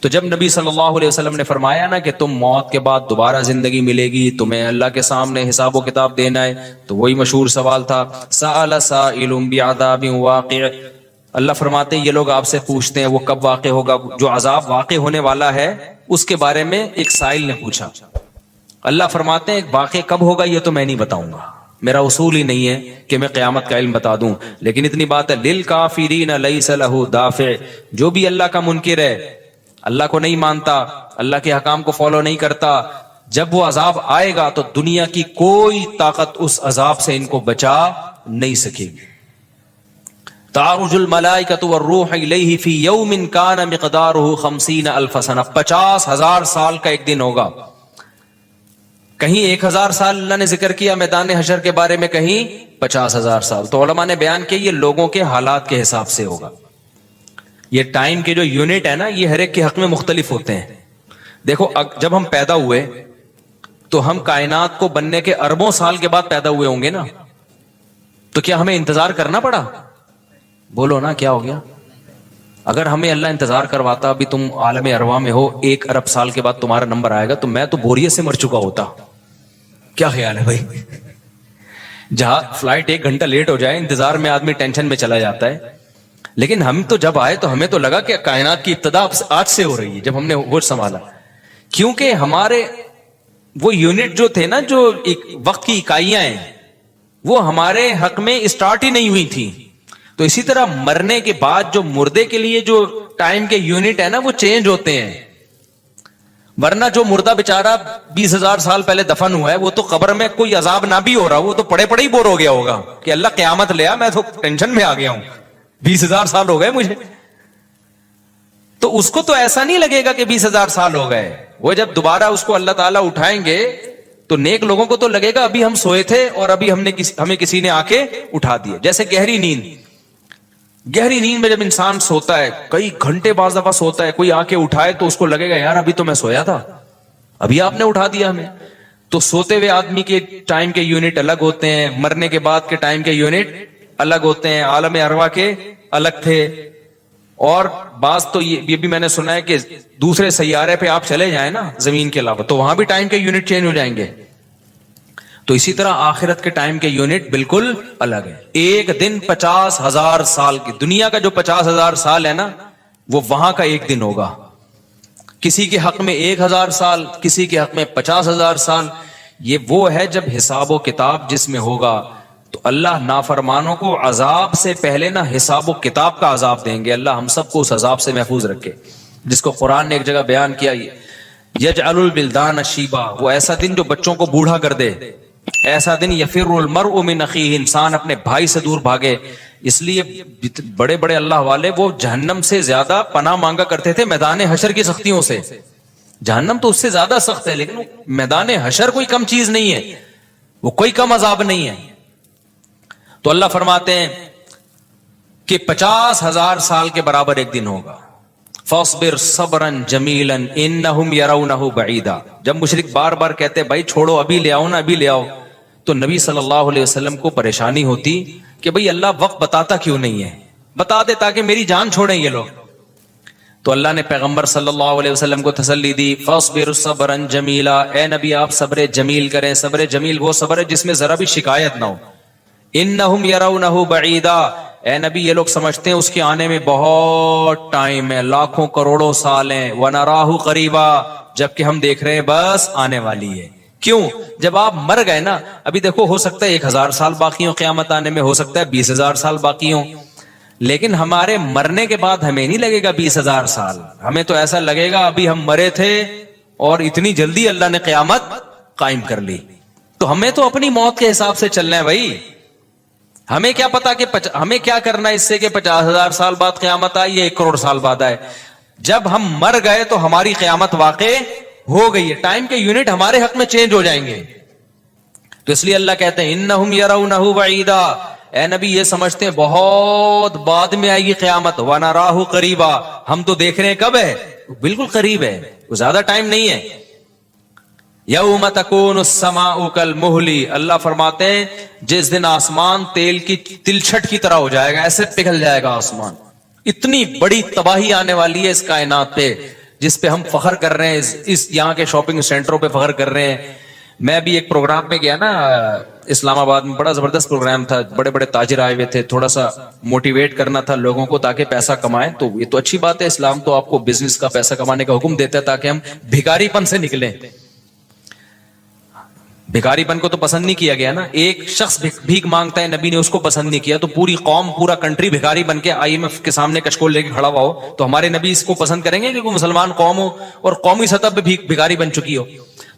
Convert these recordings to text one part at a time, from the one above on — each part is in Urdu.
تو جب نبی صلی اللہ علیہ وسلم نے فرمایا نا کہ تم موت کے بعد دوبارہ زندگی ملے گی، تمہیں اللہ کے سامنے حساب و کتاب دینا ہے، تو وہی مشہور سوال تھا سأل سائل بعذاب واقع، اللہ فرماتے ہیں یہ لوگ آپ سے پوچھتے ہیں وہ کب واقع ہوگا، جو عذاب واقع ہونے والا ہے اس کے بارے میں ایک سائل نے پوچھا، اللہ فرماتے ہیں واقع کب ہوگا یہ تو میں نہیں بتاؤں گا، میرا اصول ہی نہیں ہے کہ میں قیامت کا علم بتا دوں، لیکن اتنی بات ہے للکافرین لیس لہ دافع، جو بھی اللہ کا منکر ہے، اللہ کو نہیں مانتا، اللہ کے حکام کو فالو نہیں کرتا، جب وہ عذاب آئے گا تو دنیا کی کوئی طاقت اس عذاب سے ان کو بچا نہیں سکے گی۔ تعرج الملائکۃ والروح الیہ فی یوم کان مقدارہ 50,000 سنہ، 50,000 سال کا ایک دن ہوگا، کہیں 1,000 سال اللہ نے ذکر کیا میدان حشر کے بارے میں، کہیں 50,000 سال، تو علماء نے بیان کیا یہ لوگوں کے حالات کے حساب سے ہوگا۔ یہ ٹائم کے جو یونٹ ہے نا یہ ہر ایک کے حق میں مختلف ہوتے ہیں۔ دیکھو جب ہم پیدا ہوئے تو ہم کائنات کو بننے کے اربوں سال کے بعد پیدا ہوئے ہوں گے نا، تو کیا ہمیں انتظار کرنا پڑا؟ بولو نا کیا ہو گیا؟ اگر ہمیں اللہ انتظار کرواتا ابھی تم عالم ارواح میں ہو 1 ارب سال کے بعد تمہارا نمبر آئے گا، تو میں تو بوریت سے مر چکا ہوتا۔ کیا خیال ہے بھائی؟ جہاں فلائٹ 1 گھنٹہ لیٹ ہو جائے انتظار میں آدمی ٹینشن میں چلا جاتا ہے، لیکن ہم تو جب آئے تو ہمیں تو لگا کہ کائنات کی ابتدا آج سے ہو رہی ہے جب ہم نے ہوش سنبھالا، کیونکہ ہمارے وہ یونٹ جو تھے نا، جو وقت کی اکائیاں ہیں، وہ ہمارے حق میں اسٹارٹ ہی نہیں ہوئی تھی۔ تو اسی طرح مرنے کے بعد جو مردے کے لیے جو ٹائم کے یونٹ ہے نا وہ چینج ہوتے ہیں، ورنہ جو مردہ بیچارہ 20,000 سال پہلے دفن ہوا ہے وہ تو قبر میں کوئی عذاب نہ بھی ہو رہا، وہ تو پڑے پڑے ہی بور ہو گیا ہوگا کہ اللہ قیامت لیا، میں تو ٹینشن میں آ گیا ہوں، 20,000 سال ہو گئے مجھے۔ تو اس کو تو ایسا نہیں لگے گا کہ 20,000 سال ہو گئے، وہ جب دوبارہ اس کو اللہ تعالیٰ اٹھائیں گے تو نیک لوگوں کو تو لگے گا ابھی ہم سوئے تھے اور ابھی ہمیں کسی نے آ کے اٹھا دیا۔ جیسے گہری نیند میں جب انسان سوتا ہے کئی گھنٹے بعض دفعہ سوتا ہے، کوئی آ کے اٹھائے تو اس کو لگے گا یار ابھی تو میں سویا تھا، ابھی آپ نے اٹھا دیا ہمیں۔ تو سوتے ہوئے آدمی کے ٹائم کے یونٹ الگ ہوتے ہیں، مرنے کے بعد کے ٹائم کے یونٹ الگ ہوتے ہیں، عالم ارواح کے الگ تھے۔ اور بعض تو یہ بھی میں نے سنا ہے کہ دوسرے سیارے پہ آپ چلے جائیں نا زمین کے علاوہ تو وہاں بھی ٹائم کے یونٹ چینج ہو جائیں گے۔ تو اسی طرح آخرت کے ٹائم کے یونٹ بالکل الگ ہے۔ ایک دن 50,000 سال کی، دنیا کا جو 50,000 سال ہے نا وہ وہاں کا ایک دن ہوگا۔ کسی کے حق میں 1,000 سال، کسی کے حق میں 50,000 سال۔ یہ وہ ہے جب حساب و کتاب جس میں ہوگا تو اللہ نافرمانوں کو عذاب سے پہلے نہ حساب و کتاب کا عذاب دیں گے۔ اللہ ہم سب کو اس عذاب سے محفوظ رکھے، جس کو قرآن نے ایک جگہ بیان کیا، یجعل البلدان شیبا، وہ ایسا دن جو بچوں کو بوڑھا کر دے، ایسا دن یفر المرء من اخیہ، انسان اپنے بھائی سے دور بھاگے۔ اس لیے بڑے بڑے اللہ والے وہ جہنم سے زیادہ پناہ مانگا کرتے تھے میدان حشر کی سختیوں سے۔ جہنم تو اس سے زیادہ سخت ہے، لیکن میدان حشر کوئی کم چیز نہیں ہے، وہ کوئی کم عذاب نہیں ہے۔ تو اللہ فرماتے ہیں کہ 50,000 سال کے برابر ایک دن ہوگا۔ فاصبر صبرا جمیلا انہم یرونہ بعیدا، جب مشرک بار بار کہتے بھائی چھوڑو ابھی لے آؤ نا ابھی لے آؤ، تو نبی صلی اللہ علیہ وسلم کو پریشانی ہوتی کہ بھئی اللہ وقت بتاتا کیوں نہیں ہے، بتا دے تاکہ میری جان چھوڑیں یہ لوگ۔ تو اللہ نے پیغمبر صلی اللہ علیہ وسلم کو تسلی دی، فاصبر صبرا جمیلا، اے نبی آپ صبر جمیل کریں۔ صبر جمیل وہ صبر ہے جس میں ذرا بھی شکایت نہ ہو۔ انہم یرونہ بعیدا، اے نبی یہ لوگ سمجھتے ہیں اس کے آنے میں بہت ٹائم ہے، لاکھوں کروڑوں سال ہیں، وَنَرَاهُ قَرِيبًا، جبکہ ہم دیکھ رہے ہیں بس آنے والی ہے۔ کیوں؟ جب آپ مر گئے نا، ابھی دیکھو ہو سکتا ہے 1,000 سال باقی ہوں قیامت آنے میں، ہو سکتا ہے 20,000 سال باقی ہوں، لیکن ہمارے مرنے کے بعد ہمیں نہیں لگے گا 20,000 سال، ہمیں تو ایسا لگے گا ابھی ہم مرے تھے اور اتنی جلدی اللہ نے قیامت قائم کر لی۔ تو ہمیں تو اپنی موت کے حساب سے چلنا ہے بھائی، ہمیں کیا پتا کہ ہمیں کیا کرنا ہے اس سے کہ 50,000 سال بعد قیامت آئی یا 1 کروڑ سال بعد آئے۔ جب ہم مر گئے تو ہماری قیامت واقع ہو گئی ہے، ٹائم کے یونٹ ہمارے حق میں چینج ہو جائیں گے۔ تو اس لیے اللہ کہتے ہیں انہم یرونہ بعیدا، اے نبی یہ سمجھتے ہیں بہت بعد میں آئے گی قیامت، وَنَرَاهُ قَرِيبًا، ہم تو دیکھ رہے ہیں کب ہے، بالکل قریب ہے، وہ زیادہ ٹائم نہیں ہے۔ یوم تکون السماء کالمہل، اللہ فرماتے ہیں جس دن آسمان تیل کی تلچھٹ کی طرح ہو جائے گا، ایسے پگھل جائے گا آسمان، اتنی بڑی تباہی آنے والی ہے اس کائنات پہ، جس پہ ہم فخر کر رہے ہیں, اس یہاں کے شاپنگ سینٹروں پہ فخر کر رہے ہیں. میں بھی ایک پروگرام میں گیا نا اسلام آباد میں, بڑا زبردست پروگرام تھا, بڑے بڑے تاجر آئے ہوئے تھے, تھوڑا سا موٹیویٹ کرنا تھا لوگوں کو تاکہ پیسہ کمائیں. تو یہ تو اچھی بات ہے, اسلام تو آپ کو بزنس کا پیسہ کمانے کا حکم دیتا ہے تاکہ ہم بھکاری پن سے نکلیں. بھکاری پن کو تو پسند نہیں کیا گیا نا, ایک شخص بھیک مانگتا ہے, نبی نے اس کو پسند نہیں کیا, تو پوری قوم پورا کنٹری بھکاری بن کے IMF کے سامنے کشکول لے کے کھڑا ہوا ہو, تو ہمارے نبی اس کو پسند کریں گے کہ کوئی مسلمان قوم ہو اور قومی سطح پہ بھکاری بن چکی ہو؟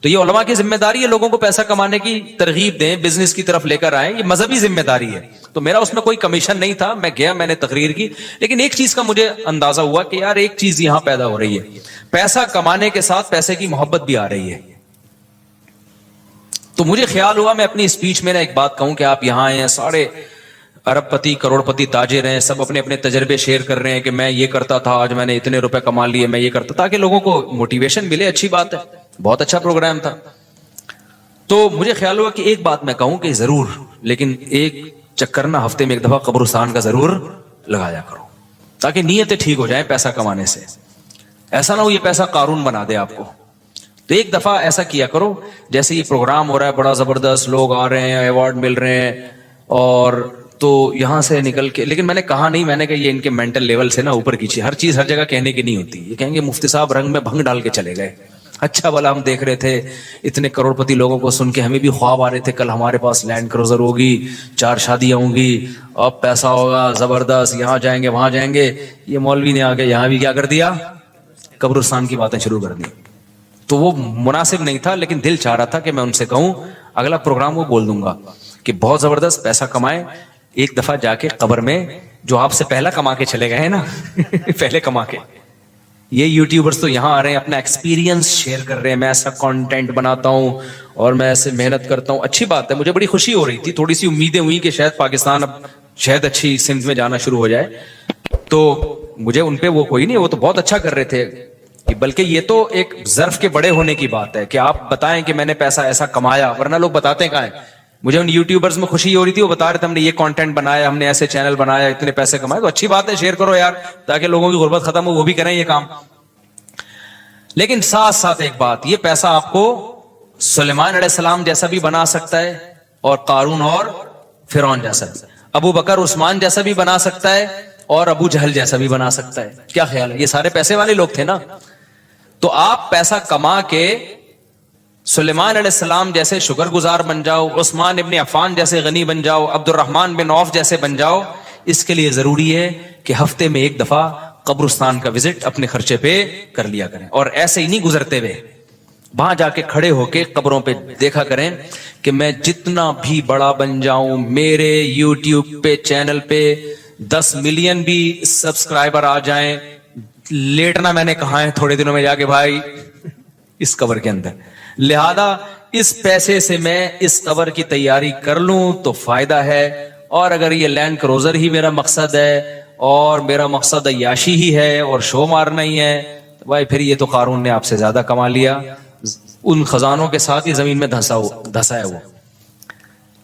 تو یہ علماء کی ذمہ داری ہے لوگوں کو پیسہ کمانے کی ترغیب دیں, بزنس کی طرف لے کر آئیں, یہ مذہبی ذمہ داری ہے. تو میرا اس میں کوئی کمیشن نہیں تھا, میں گیا, میں نے تقریر کی, لیکن ایک چیز کا مجھے اندازہ ہوا کہ یار ایک چیز یہاں پیدا ہو رہی ہے, پیسہ کمانے کے ساتھ پیسے کی محبت بھی آ رہی ہے. تو مجھے خیال ہوا میں اپنی اسپیچ میں ایک بات کہوں کہ آپ یہاں آئے ہیں, سارے ارب پتی کروڑ پتی تاجر ہیں, سب اپنے اپنے تجربے شیئر کر رہے ہیں کہ میں یہ کرتا تھا, آج میں نے اتنے روپے کما لیے, میں یہ کرتا, تاکہ لوگوں کو موٹیویشن ملے. اچھی بات ہے, بہت اچھا پروگرام تھا. تو مجھے خیال ہوا کہ ایک بات میں کہوں کہ ضرور, لیکن ایک چکر نہ ہفتے میں ایک دفعہ قبرستان کا ضرور لگایا کرو تاکہ نیتیں ٹھیک ہو جائیں پیسہ کمانے سے. ایسا نہ ہو یہ پیسہ قارون بنا دے آپ کو. تو ایک دفعہ ایسا کیا کرو, جیسے یہ پروگرام ہو رہا ہے بڑا زبردست, لوگ آ رہے ہیں, ایوارڈ مل رہے ہیں, اور تو یہاں سے نکل کے, لیکن میں نے کہا نہیں, میں نے کہا یہ ان کے مینٹل لیول سے نا اوپر کیجیے, ہر چیز ہر جگہ کہنے کی نہیں ہوتی. یہ کہیں گے مفتی صاحب رنگ میں بھنگ ڈال کے چلے گئے, اچھا بلا ہم دیکھ رہے تھے اتنے کروڑ پتی لوگوں کو سن کے ہمیں بھی خواب آ رہے تھے, کل ہمارے پاس لینڈ کروزر ہوگی, 4 شادیاں ہوں گی, اب پیسہ ہوگا زبردست, یہاں جائیں گے وہاں جائیں گے. یہ مولوی نے آ کے یہاں بھی کیا کر دیا, قبرستان کی باتیں شروع کر دی. تو وہ مناسب نہیں تھا, لیکن دل چاہ رہا تھا کہ میں ان سے کہوں اگلا پروگرام وہ بول دوں گا کہ بہت زبردست پیسہ کمائیں, ایک دفعہ جا کے قبر میں جو آپ سے پہلا کما کے چلے گئے ہیں نا پہلے کما کے, یہ یوٹیوبرز تو یہاں آ رہے ہیں اپنا ایکسپیرینس شیئر کر رہے ہیں, میں ایسا کانٹینٹ بناتا ہوں اور میں ایسے محنت کرتا ہوں. اچھی بات ہے, مجھے بڑی خوشی ہو رہی تھی, تھوڑی سی امیدیں ہوئی کہ شاید پاکستان اب شاید اچھی سمت میں جانا شروع ہو جائے. تو مجھے ان پہ وہ کوئی نہیں, وہ تو بہت اچھا کر رہے تھے, بلکہ یہ تو ایک ظرف کے بڑے ہونے کی بات ہے کہ آپ بتائیں کہ میں نے پیسہ ایسا کمایا, ورنہ لوگ بتاتے کہاں ہیں. مجھے ان یوٹیوبرز میں خوشی ہو رہی تھی, وہ بتا رہے تھے ہم نے یہ کانٹینٹ بنایا, ہم نے ایسے چینل بنایا, اتنے پیسے کمائے. تو اچھی بات ہے, شیئر کرو یار تاکہ لوگوں کی غربت ختم ہو, وہ بھی کریں یہ کام. لیکن ساتھ ساتھ ایک بات, یہ پیسہ آپ کو سلیمان علیہ السلام جیسا بھی بنا سکتا ہے, اور قارون اور فرعون جیسا, ابو بکر عثمان جیسا بھی بنا سکتا ہے, اور ابو جہل جیسا بھی بنا سکتا ہے. کیا خیال ہے, یہ سارے پیسے والے لوگ تھے نا. تو آپ پیسہ کما کے سلیمان علیہ السلام جیسے شکر گزار بن جاؤ, عثمان ابن عفان جیسے غنی بن جاؤ, عبد الرحمن بن عوف جیسے بن جاؤ. اس کے لیے ضروری ہے کہ ہفتے میں ایک دفعہ قبرستان کا وزٹ اپنے خرچے پہ کر لیا کریں, اور ایسے ہی نہیں گزرتے ہوئے, وہاں جا کے کھڑے ہو کے قبروں پہ دیکھا کریں کہ میں جتنا بھی بڑا بن جاؤں, میرے یوٹیوب پہ چینل پہ 10 ملین بھی سبسکرائبر آ جائیں, لیٹنا میں نے کہا ہے تھوڑے دنوں میں جا کے بھائی اس قبر کے اندر. لہذا اس پیسے سے میں اس قبر کی تیاری کر لوں تو فائدہ ہے, اور اگر یہ لینڈ کروزر ہی میرا مقصد ہے اور میرا مقصد عیاشی ہی ہے اور شو مارنا ہی ہے, تو بھائی پھر یہ تو قارون نے آپ سے زیادہ کما لیا, ان خزانوں کے ساتھ ہی زمین میں دھسا ہے. وہ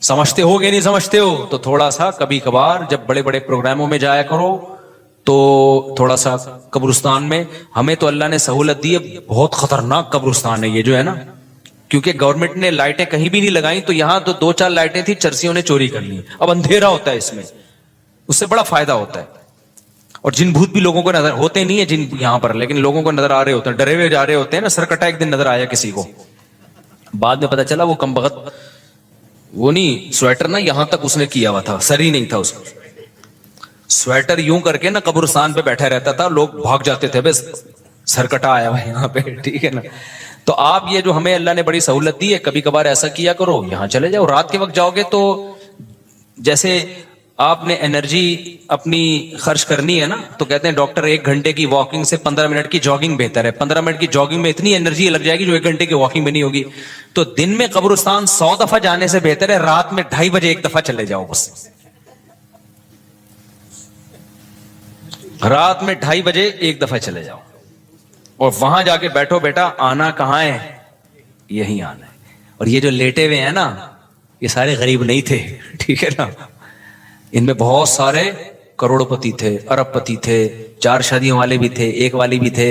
سمجھتے ہو کہ نہیں سمجھتے ہو؟ تو تھوڑا سا کبھی کبھار جب بڑے بڑے پروگراموں میں جایا کرو تو تھوڑا سا قبرستان میں, ہمیں تو اللہ نے سہولت دی ہے, بہت خطرناک قبرستان ہے یہ جو ہے نا, کیونکہ گورنمنٹ نے لائٹیں کہیں بھی نہیں لگائیں, تو یہاں تو 2-4 لائٹیں تھی, چرسیوں نے چوری کر لی. اب اندھیرا ہوتا ہے اس میں, اس سے بڑا فائدہ ہوتا ہے. اور جن بھوت بھی لوگوں کو نظر ہوتے نہیں ہے جن یہاں پر, لیکن لوگوں کو نظر آ رہے ہوتے ہیں, ڈرے ہوئے جا رہے ہوتے ہیں نا. سرکٹا ایک دن نظر آیا کسی کو, بعد میں پتا چلا وہ کم بخت, وہ نہیں سویٹر نا یہاں تک اس نے کیا ہوا تھا, سر ہی نہیں تھا اس کو, سویٹر یوں کر کے نا قبرستان پہ بیٹھا رہتا تھا, لوگ بھاگ جاتے تھے, بس سرکٹا آیا ہوا یہاں پہ, ٹھیک ہے نا. تو آپ یہ جو ہمیں اللہ نے بڑی سہولت دی ہے, کبھی کبھار ایسا کیا کرو, یہاں چلے جاؤ. رات کے وقت جاؤ گے تو جیسے آپ نے انرجی اپنی خرچ کرنی ہے نا, تو کہتے ہیں ڈاکٹر 1 گھنٹے کی واکنگ سے 15 منٹ کی جاگنگ بہتر ہے. 15 منٹ کی جاگنگ میں اتنی انرجی لگ جائے گی جو 1 گھنٹے کی واکنگ میں نہیں ہوگی. تو دن میں قبرستان 100 دفعہ جانے سے بہتر ہے رات میں 2:30 بجے 1 دفعہ چلے جاؤ. بس رات میں 2:30 بجے 1 دفعہ چلے جاؤ, اور وہاں جا کے بیٹھو. بیٹا آنا کہاں ہے, یہی آنا ہے. اور یہ جو لیٹے ہوئے ہیں نا, یہ سارے غریب نہیں تھے, ٹھیک ہے نا. ان میں بہت سارے کروڑ پتی تھے, ارب پتی تھے, 4 شادیوں والے بھی تھے, 1 والی بھی تھے,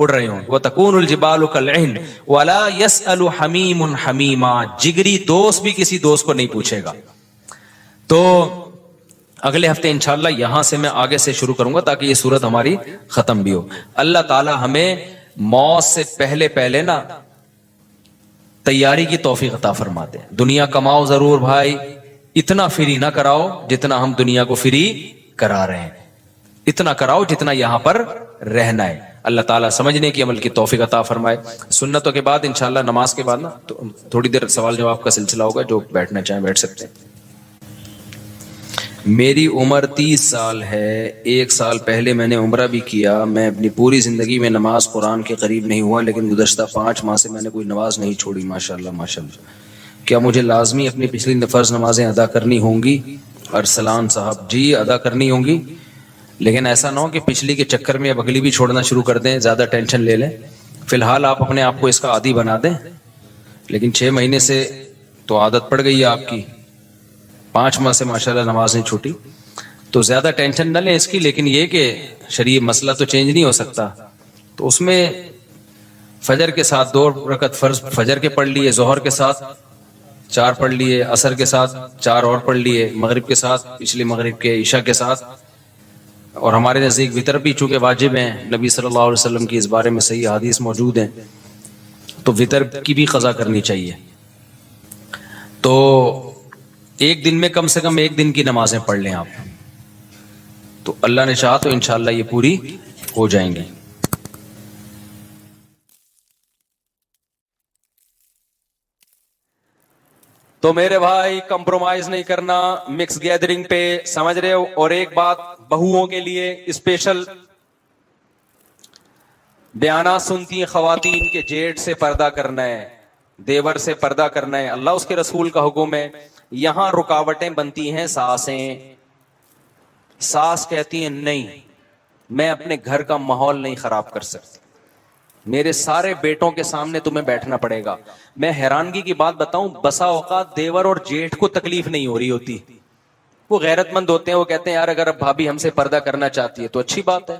اڑ رہے ہوں. وَتَكُونُ الْجِبَالُ كَالْعِهْنِ وَلَا يَسْأَلُ حَمِيمٌ حَمِيمًا. جگری دوست بھی کسی دوست کو نہیں پوچھے گا. تو اگلے ہفتے انشاءاللہ یہاں سے میں آگے سے شروع کروں گا تاکہ یہ صورت ہماری ختم بھی ہو. اللہ تعالی ہمیں موت سے پہلے نا تیاری کی توفیق عطا فرماتے ہیں. دنیا کماؤ ضرور بھائی, اتنا فری نہ کراؤ جتنا ہم دنیا کو فری کرا رہے ہیں, اتنا کراؤ جتنا یہاں پر رہنا ہے. اللہ تعالیٰ سمجھنے کی عمل کی توفیق عطا فرمائے. سنتوں کے بعد انشاءاللہ نماز کے بعد نا تو تھوڑی دیر سوال جواب کا سلسلہ ہوگا, جو بیٹھنا چاہیں بیٹھ سکتے ہیں. میری عمر 30 سال ہے. 1 سال پہلے میں نے عمرہ بھی کیا. میں اپنی پوری زندگی میں نماز قرآن کے قریب نہیں ہوا, لیکن گزشتہ 5 ماہ سے میں نے کوئی نماز نہیں چھوڑی. ماشاءاللہ ماشاءاللہ. کیا مجھے لازمی اپنی پچھلی فرض نمازیں ادا کرنی ہوں گی؟ ارسلان صاحب جی ادا کرنی ہوں گی, لیکن ایسا نہ ہو کہ پچھلی کے چکر میں اب اگلی بھی چھوڑنا شروع کر دیں, زیادہ ٹینشن لے لیں. فی الحال آپ اپنے آپ کو اس کا عادی بنا دیں, لیکن 6 مہینے سے تو عادت پڑ گئی ہے آپ کی, 5 ماہ سے ماشاءاللہ نماز نہیں چھوٹی, تو زیادہ ٹینشن نہ لیں اس کی. لیکن یہ کہ شرعی مسئلہ تو چینج نہیں ہو سکتا, تو اس میں فجر کے ساتھ 2 رکعت فرض فجر کے پڑھ لیے, ظہر کے ساتھ 4 پڑھ لیے, عصر کے ساتھ 4 اور پڑھ لیے, مغرب کے ساتھ پچھلی مغرب کے, عشاء کے ساتھ. اور ہمارے نزدیک وتر بھی چونکہ واجب ہیں, نبی صلی اللہ علیہ وسلم کی اس بارے میں صحیح حدیث موجود ہیں, تو وتر کی بھی قضا کرنی چاہیے. تو ایک دن میں کم سے کم 1 دن کی نمازیں پڑھ لیں آپ, تو اللہ نے چاہا تو انشاءاللہ یہ پوری ہو جائیں گی. تو میرے بھائی کمپرومائز نہیں کرنا مکس گیدرنگ پہ, سمجھ رہے ہو. اور ایک بات بہوؤں کے لیے اسپیشل بیانات سنتی ہیں خواتین کے, جیٹ سے پردہ کرنا ہے, دیور سے پردہ کرنا ہے, اللہ اس کے رسول کا حکم ہے. یہاں رکاوٹیں بنتی ہیں ساسیں. ساس کہتی ہیں نہیں میں اپنے گھر کا ماحول نہیں خراب کر سکتی, میرے سارے بیٹوں کے سامنے تمہیں بیٹھنا پڑے گا. میں حیرانگی کی بات بتاؤں, بسا اوقات دیور اور جیٹھ کو تکلیف نہیں ہو رہی ہوتی, وہ غیرت مند ہوتے ہیں, وہ کہتے ہیں یار اگر اب بھابھی ہم سے پردہ کرنا چاہتی ہے تو اچھی بات ہے,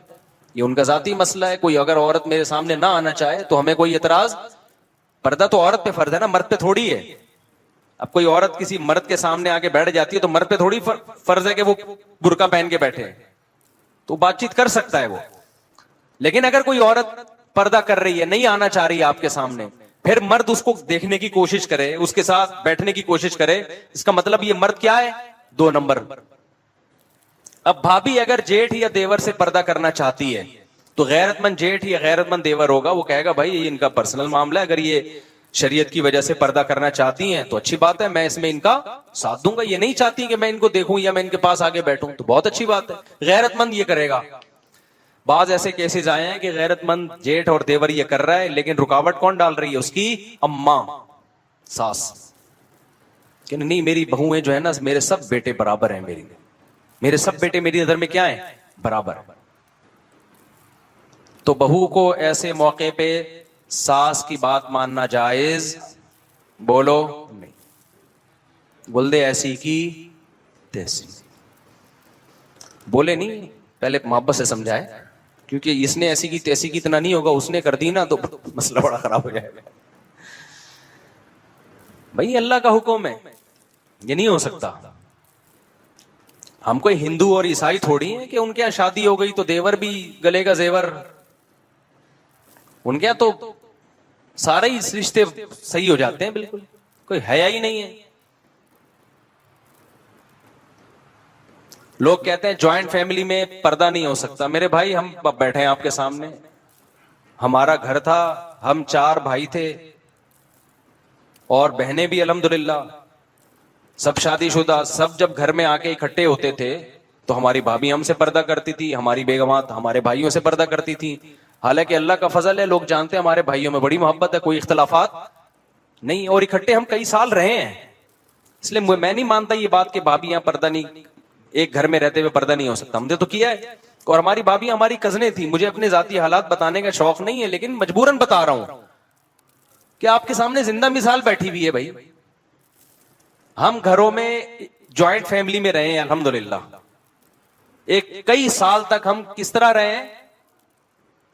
یہ ان کا ذاتی مسئلہ ہے. کوئی اگر عورت میرے سامنے نہ آنا چاہے تو ہمیں کوئی اعتراض, پردہ تو عورت پہ فرض ہے نا, مرد پہ تھوڑی ہے. اب کوئی عورت کسی مرد کے سامنے آ کے بیٹھ جاتی ہے تو مرد پہ تھوڑی فرض ہے کہ وہ برقع پہن کے بیٹھے, تو بات چیت کر سکتا ہے وہ. لیکن اگر کوئی عورت پردہ کر رہی ہے, نہیں آنا چاہ رہی ہے آپ کے سامنے, پھر مرد اس کو دیکھنے کی کوشش کرے, اس کے ساتھ بیٹھنے کی کوشش کرے, اس کا مطلب یہ مرد کیا ہے, 2 نمبر. اب بھابھی اگر جیٹھ یا دیور سے پردہ کرنا چاہتی ہے تو غیرت مند جیٹھ یا غیرت مند دیور ہوگا, وہ کہے گا بھائی یہ ان کا پرسنل معاملہ ہے, اگر یہ شریعت کی وجہ سے پردہ کرنا چاہتی ہیں تو اچھی بات ہے, میں اس میں ان کا ساتھ دوں گا. یہ نہیں چاہتی کہ میں ان کو دیکھوں یا میں ان کے پاس آگے بیٹھوں, تو بہت اچھی بات ہے, غیرت مند یہ کرے گا. بعض ایسے کیسز آئے ہیں کہ غیرت مند جیٹھ اور دیور یہ کر رہا ہے, لیکن رکاوٹ کون ڈال رہی ہے, اس کی اماں ساس, کہ نہیں میری بہویں جو ہے نا میرے سب بیٹے برابر ہیں, میرے سب بیٹے میری نظر میں کیا ہیں, برابر. تو بہو کو ایسے موقع پہ ساس کی بات ماننا جائز, بولو نہیں, بول دے ایسی کی تیسی, بولے نہیں, پہلے محبت سے سمجھائے, کیونکہ اس نے ایسی کی تیسی کی اتنا نہیں ہوگا, اس نے کر دی نا تو مسئلہ بڑا خراب ہو جائے گا. بھائی اللہ کا حکم ہے, یہ نہیں ہو سکتا. ہم کوئی ہندو اور عیسائی تھوڑی ہیں کہ ان کے یہاں شادی ہو گئی تو دیور بھی گلے کا زیور, ان کے یہاں تو سارے ہی رشتے صحیح ہو جاتے ہیں, بالکل کوئی حیا ہی نہیں ہے. لوگ کہتے ہیں جوائنٹ فیملی میں پردہ نہیں ہو سکتا. میرے بھائی ہم بیٹھے ہیں آپ کے سامنے, ہمارا گھر تھا, ہم 4 بھائی تھے اور بہنیں بھی الحمدللہ, سب شادی شدہ. سب جب گھر میں آ کے اکٹھے ہوتے تھے تو ہماری بھابھی ہم سے پردہ کرتی تھی, ہماری بیگمات ہمارے بھائیوں سے پردہ کرتی تھی. حالانکہ اللہ کا فضل ہے, لوگ جانتے ہیں ہمارے بھائیوں میں بڑی محبت ہے, کوئی اختلافات نہیں, اور اکٹھے ہم کئی سال رہے ہیں. اس لیے میں نہیں مانتا یہ بات کہ بھابیاں پردہ نہیں, ایک گھر میں رہتے ہوئے پردہ نہیں ہو سکتا. ہم نے تو کیا ہے, اور ہماری بھابیاں ہماری کزنیں تھیں. مجھے اپنے ذاتی حالات بتانے کا شوق نہیں ہے, لیکن مجبوراً بتا رہا ہوں کہ آپ کے سامنے زندہ مثال بیٹھی ہوئی ہے. بھائی ہم گھروں میں جوائنٹ فیملی میں رہے ہیں الحمدللہ, ایک کئی سال تک ہم کس طرح رہے ہیں,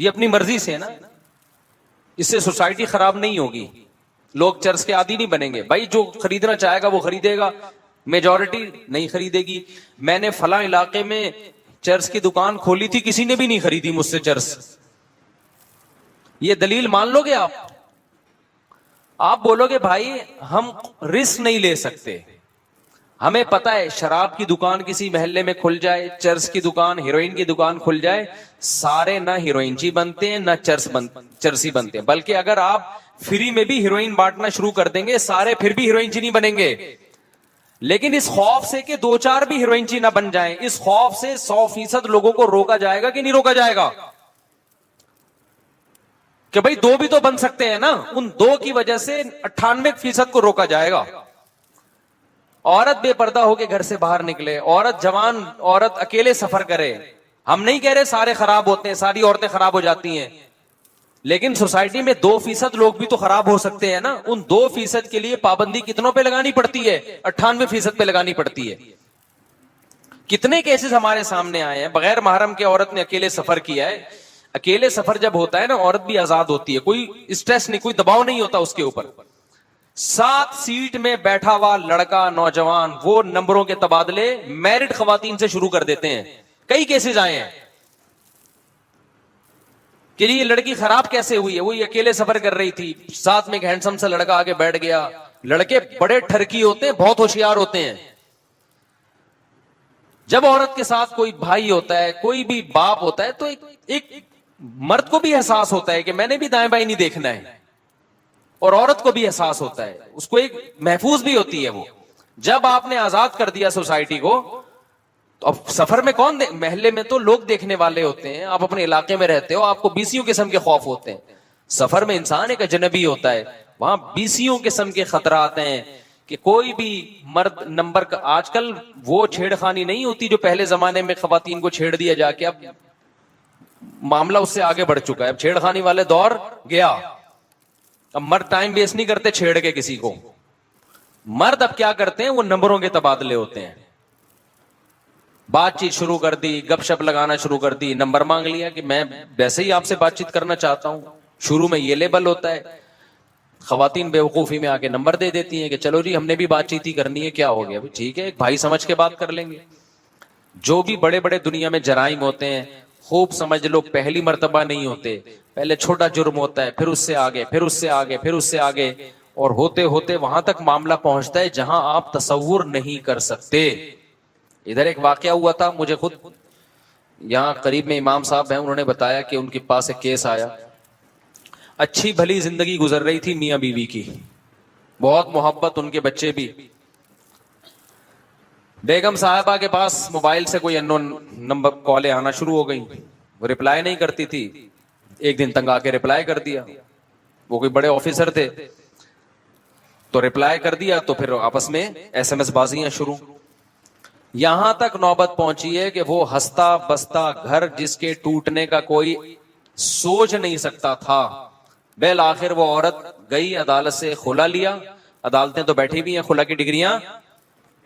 یہ اپنی مرضی سے ہے نا, اس سے سوسائٹی خراب نہیں ہوگی, لوگ چرس کے عادی نہیں بنیں گے. بھائی جو خریدنا چاہے گا وہ خریدے گا, میجورٹی نہیں خریدے گی. میں نے فلاں علاقے میں چرس کی دکان کھولی تھی, کسی نے بھی نہیں خریدی مجھ سے چرس. یہ دلیل مان لو گے آپ بولو گے بھائی ہم رسک نہیں لے سکتے. ہمیں پتا ہے شراب کی دکان کسی محلے میں کھل جائے, چرس کی دکان, ہیروئن کی دکان کھل جائے, سارے نہ ہیروئنچی بنتے ہیں نہ چرسی بنتے ہیں. بلکہ اگر آپ فری میں بھی ہیروئن بانٹنا شروع کر دیں گے, سارے پھر بھی ہیروئنچی نہیں بنیں گے. لیکن اس خوف سے کہ 2-4 بھی ہیروئنچی نہ بن جائیں, اس خوف سے 100% لوگوں کو روکا جائے گا کہ نہیں روکا جائے گا, کہ بھائی 2 بھی تو بن سکتے ہیں نا. ان 2 کی وجہ سے 98% کو روکا جائے گا. عورت بے پردہ ہو کے گھر سے باہر نکلے, عورت جوان عورت اکیلے سفر کرے. ہم نہیں کہہ رہے سارے خراب ہوتے ہیں, ساری عورتیں خراب ہو جاتی ہیں, لیکن سوسائٹی میں 2% لوگ بھی تو خراب ہو سکتے ہیں نا. ان 2% کے لیے پابندی کتنوں پہ لگانی پڑتی ہے؟ 98% پہ لگانی پڑتی ہے. کتنے کیسز ہمارے سامنے آئے ہیں, بغیر محرم کے عورت نے اکیلے سفر کیا ہے. اکیلے سفر جب ہوتا ہے نا, عورت بھی آزاد ہوتی ہے, کوئی اسٹریس نہیں, کوئی دباؤ نہیں ہوتا اس کے اوپر. 7 سیٹ میں بیٹھا ہوا لڑکا نوجوان وہ نمبروں کے تبادلے میرڈ خواتین سے شروع کر دیتے ہیں. کئی کیسز آئے ہیں کہ یہ لڑکی خراب کیسے ہوئی ہے, وہی اکیلے سفر کر رہی تھی, ساتھ میں ایک ہینڈسم سا لڑکا آگے بیٹھ گیا. لڑکے بڑے ٹھرکی ہوتے ہیں, بہت ہوشیار ہوتے ہیں. جب عورت کے ساتھ کوئی بھائی ہوتا ہے, کوئی بھی باپ ہوتا ہے, تو ایک مرد کو بھی احساس ہوتا ہے کہ میں نے بھی دائیں بائیں نہیں دیکھنا ہے, اور عورت کو بھی احساس ہوتا ہے, اس کو ایک محفوظ بھی ہوتی ہے وہ. جب آپ نے آزاد کر دیا سوسائٹی کو, تو اب سفر میں کون محلے میں تو لوگ دیکھنے والے ہوتے ہیں, آپ اپنے علاقے میں رہتے ہو, آپ کو 20 قسم کے خوف ہوتے ہیں. سفر میں انسان ایک اجنبی ہوتا ہے, وہاں 20 قسم کے خطرات ہیں کہ کوئی بھی مرد نمبر کا. آج کل وہ چھیڑخانی نہیں ہوتی جو پہلے زمانے میں خواتین کو چھیڑ دیا جا کے, اب معاملہ اس سے آگے بڑھ چکا ہے. اب چھیڑخانی والے دور گیا, اب مرد ٹائم ویسٹ نہیں کرتے چھیڑ کے کسی کو. مرد اب کیا کرتے ہیں, وہ نمبروں کے تبادلے ہوتے ہیں. بات چیت شروع کر دی, گپ شپ لگانا شروع کر دی, نمبر مانگ لیا کہ میں ویسے ہی آپ سے بات چیت کرنا چاہتا ہوں. شروع میں یہ لیبل ہوتا ہے, خواتین بے وقوفی میں آ کے نمبر دے دیتی ہیں کہ چلو جی ہم نے بھی بات چیت ہی کرنی ہے, کیا ہو گیا ٹھیک ہے, ایک بھائی سمجھ کے بات کر لیں گے. جو بھی بڑے بڑے دنیا میں جرائم ہوتے ہیں, خوب سمجھ لو پہلی مرتبہ نہیں ہوتے, پہلے چھوٹا جرم ہوتا ہے, پھر اس سے آگے, پھر اس سے آگے, پھر اس سے آگے, اور ہوتے ہوتے وہاں تک معاملہ پہنچتا ہے جہاں آپ تصور نہیں کر سکتے. ادھر ایک واقعہ ہوا تھا, مجھے خود یہاں قریب میں امام صاحب ہیں, انہوں نے بتایا کہ ان کے پاس ایک کیس آیا. اچھی بھلی زندگی گزر رہی تھی میاں بیوی کی, بہت محبت, ان کے بچے بھی. بیگم صاحبہ کے پاس موبائل سے کوئی انون نمبر کالیں آنا شروع ہو گئی, وہ ریپلائی نہیں کرتی تھی. ایک دن تنگ آ کے ریپلائی کر دیا, وہ کوئی بڑے آفیسر تھے, تو ریپلائی کر دیا, تو پھر آپس میں SMS بازیاں شروع. یہاں تک نوبت پہنچی ہے کہ وہ ہنستا بستا گھر جس کے ٹوٹنے کا کوئی سوچ نہیں سکتا تھا, بالآخر وہ عورت گئی عدالت سے خلا لیا. عدالتیں تو بیٹھی بھی ہیں خلا کی ڈگریاں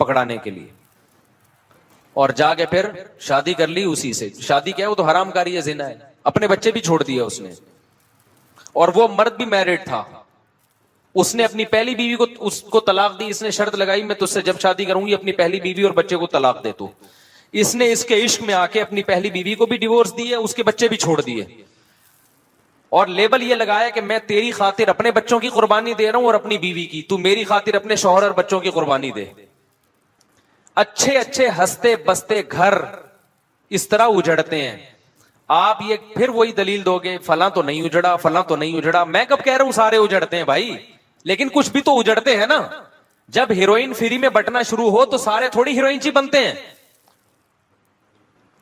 پکڑانے کے لیے, اور جا کے پھر شادی کر لی اسی سے. شادی کیا ہے, وہ تو حرام کاری ہے, زنا ہے. اپنے بچے بھی چھوڑ دیے اس نے, اور وہ مرد بھی میرڈ تھا. اس نے اپنی پہلی بیوی کو اس کو طلاق دی. اس نے شرط لگائی میں تجھ سے جب شادی کروں گی اپنی پہلی بیوی اور بچے کو طلاق دے تو. اس نے اس کے عشق میں آ کے اپنی پہلی بیوی کو بھی ڈیورس دی ہے, اس کے بچے بھی چھوڑ دیے, اور لیبل یہ لگایا کہ میں تیری خاطر اپنے بچوں کی قربانی دے رہا ہوں اور اپنی بیوی کی, تو میری خاطر اپنے شوہر اور بچوں کی قربانی دے. اچھے اچھے ہنستے بستے گھر اس طرح اجڑتے ہیں. آپ یہ پھر وہی دلیل دو گے فلاں تو نہیں اجڑا, فلاں تو نہیں اجڑا. میں کب کہہ رہا ہوں سارے اجڑتے ہیں بھائی, لیکن کچھ بھی تو اجڑتے ہیں نا. جب ہیروئن فری میں بٹنا شروع ہو تو سارے تھوڑی ہیروئنچی بنتے ہیں,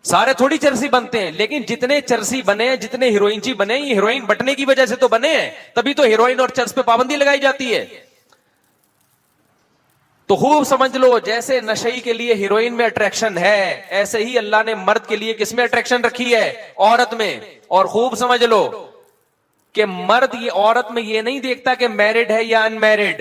سارے تھوڑی چرسی بنتے ہیں. لیکن جتنے چرسی بنے, جتنے ہیروئنچی بنے, یہ ہیروئن بٹنے کی وجہ سے تو بنے ہیں, تبھی تو ہیروئن اور چرس پہ پابندی لگائی جاتی ہے. تو خوب سمجھ لو جیسے نشئی کے لیے ہیروئن میں اٹریکشن ہے, ایسے ہی اللہ نے مرد کے لیے کس میں اٹریکشن رکھی ہے, عورت میں. اور خوب سمجھ لو کہ مرد یہ عورت میں یہ نہیں دیکھتا کہ میرڈ ہے یا ان میرڈ,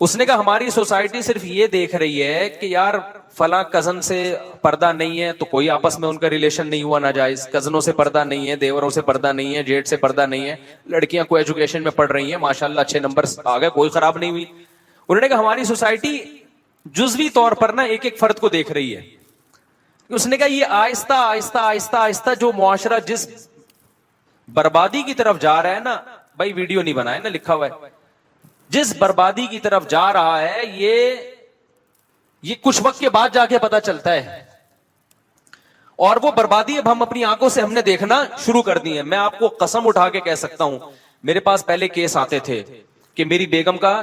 اس نے کہا ہماری سوسائٹی صرف یہ دیکھ رہی ہے کہ یار فلاں کزن سے پردہ نہیں ہے تو کوئی آپس میں ان کا ریلیشن نہیں ہوا ناجائز، کزنوں سے پردہ نہیں ہے، دیوروں سے پردہ نہیں ہے، جیٹ سے پردہ نہیں ہے، لڑکیاں کو ایجوکیشن میں پڑھ رہی ہیں، ماشاءاللہ اچھے نمبر آ گئے، کوئی خراب نہیں ہوئی. انہوں نے کہا ہماری سوسائٹی جزوی طور پر نا ایک ایک فرد کو دیکھ رہی ہے. اس نے کہا یہ آہستہ آہستہ آہستہ آہستہ جو معاشرہ جس بربادی کی طرف جا رہا ہے نا، بھائی ویڈیو نہیں بنائے نا، لکھا ہوا ہے، جس بربادی کی طرف جا رہا ہے یہ کچھ وقت کے بعد جا کے پتا چلتا ہے. اور وہ بربادی اب ہم اپنی آنکھوں سے ہم نے دیکھنا شروع کر دی ہے. میں آپ کو قسم اٹھا کے کہہ سکتا ہوں، میرے پاس پہلے کیس آتے تھے کہ میری بیگم کا